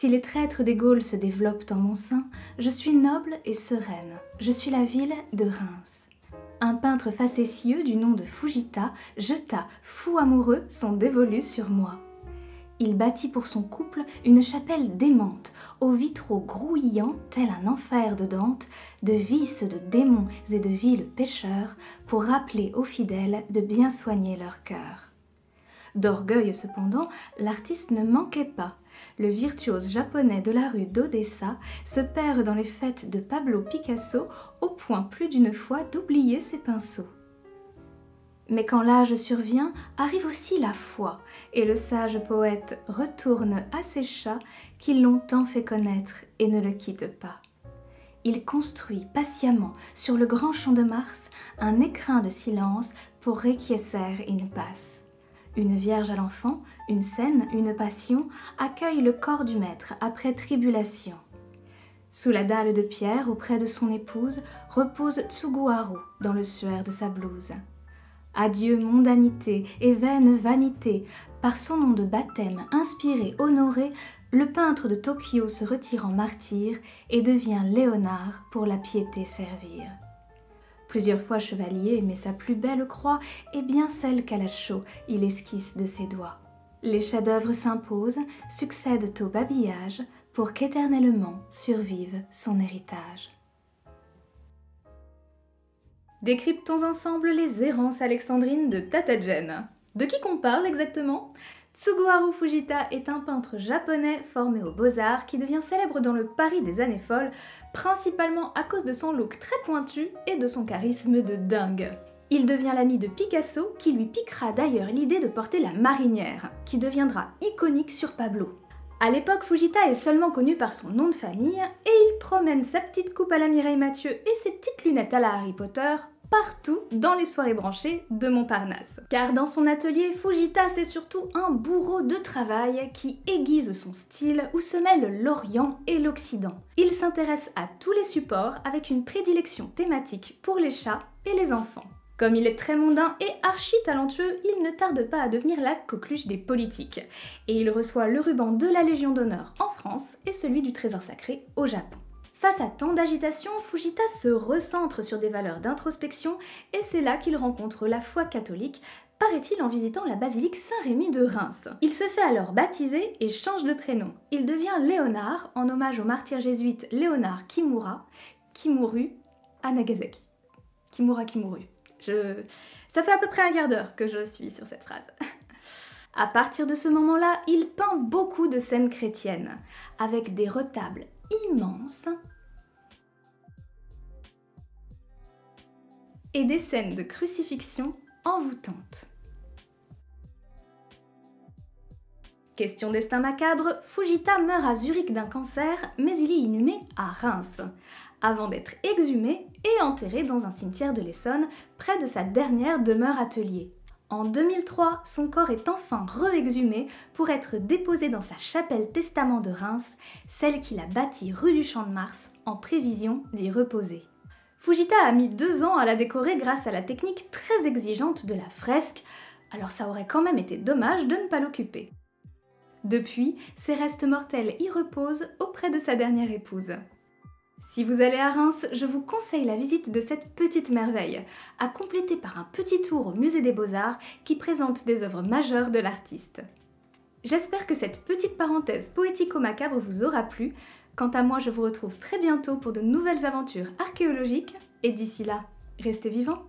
Si les traîtres des Gaules se développent en mon sein, je suis noble et sereine, je suis la ville de Reims. Un peintre facétieux du nom de Fujita jeta, fou amoureux, son dévolu sur moi. Il bâtit pour son couple une chapelle démente, aux vitraux grouillants tel un enfer de Dante, de vices, de démons et de vils pécheurs, pour rappeler aux fidèles de bien soigner leur cœur. D'orgueil cependant, l'artiste ne manquait pas. Le virtuose japonais de la rue d'Odessa se perd dans les fêtes de Pablo Picasso au point plus d'une fois d'oublier ses pinceaux. Mais quand l'âge survient, arrive aussi la foi, et le sage poète retourne à ses chats qui l'ont tant fait connaître et ne le quittent pas. Il construit patiemment sur le grand champ de Mars un écrin de silence pour requiescer in pace. Une vierge à l'enfant, une scène, une passion accueille le corps du maître après tribulation. Sous la dalle de pierre auprès de son épouse repose Tsuguharu dans le suaire de sa blouse. Adieu mondanité et vaine vanité, par son nom de baptême inspiré, honoré, le peintre de Tokyo se retire en martyr et devient Léonard pour la piété servir. Plusieurs fois chevalier, mais sa plus belle croix est bien celle qu'à la chaux il esquisse de ses doigts. Les chefs-d'œuvre s'imposent, succèdent au babillage, pour qu'éternellement survive son héritage. Décryptons ensemble les errances alexandrines de Tatajen. De qui qu'on parle exactement ? Tsuguharu Fujita est un peintre japonais formé aux Beaux-Arts qui devient célèbre dans le Paris des années folles, principalement à cause de son look très pointu et de son charisme de dingue. Il devient l'ami de Picasso qui lui piquera d'ailleurs l'idée de porter la marinière, qui deviendra iconique sur Pablo. À l'époque, Fujita est seulement connu par son nom de famille et il promène sa petite coupe à la Mireille Mathieu et ses petites lunettes à la Harry Potter partout dans les soirées branchées de Montparnasse. Car dans son atelier, Fujita c'est surtout un bourreau de travail qui aiguise son style où se mêlent l'Orient et l'Occident. Il s'intéresse à tous les supports avec une prédilection thématique pour les chats et les enfants. Comme il est très mondain et archi talentueux, il ne tarde pas à devenir la coqueluche des politiques. Et il reçoit le ruban de la Légion d'honneur en France et celui du Trésor sacré au Japon. Face à tant d'agitation, Fujita se recentre sur des valeurs d'introspection et c'est là qu'il rencontre la foi catholique, paraît-il en visitant la basilique Saint-Rémy de Reims. Il se fait alors baptiser et change de prénom. Il devient Léonard en hommage au martyr jésuite Léonard Kimura, qui mourut à Nagasaki. Kimura qui mourut. Ça fait à peu près un quart d'heure que je suis sur cette phrase. À partir de ce moment-là, il peint beaucoup de scènes chrétiennes, avec des retables immenses et des scènes de crucifixion envoûtantes. Question destin macabre, Fujita meurt à Zurich d'un cancer, mais il est inhumé à Reims, avant d'être exhumé et enterré dans un cimetière de l'Essonne, près de sa dernière demeure atelier. En 2003, son corps est enfin re-exhumé pour être déposé dans sa chapelle testament de Reims, celle qu'il a bâtie rue du Champ-de-Mars, en prévision d'y reposer. Fujita a mis 2 ans à la décorer grâce à la technique très exigeante de la fresque, alors ça aurait quand même été dommage de ne pas l'occuper. Depuis, ses restes mortels y reposent auprès de sa dernière épouse. Si vous allez à Reims, je vous conseille la visite de cette petite merveille, à compléter par un petit tour au musée des Beaux-Arts qui présente des œuvres majeures de l'artiste. J'espère que cette petite parenthèse poético-macabre vous aura plu. Quant à moi, je vous retrouve très bientôt pour de nouvelles aventures archéologiques et d'ici là, restez vivants!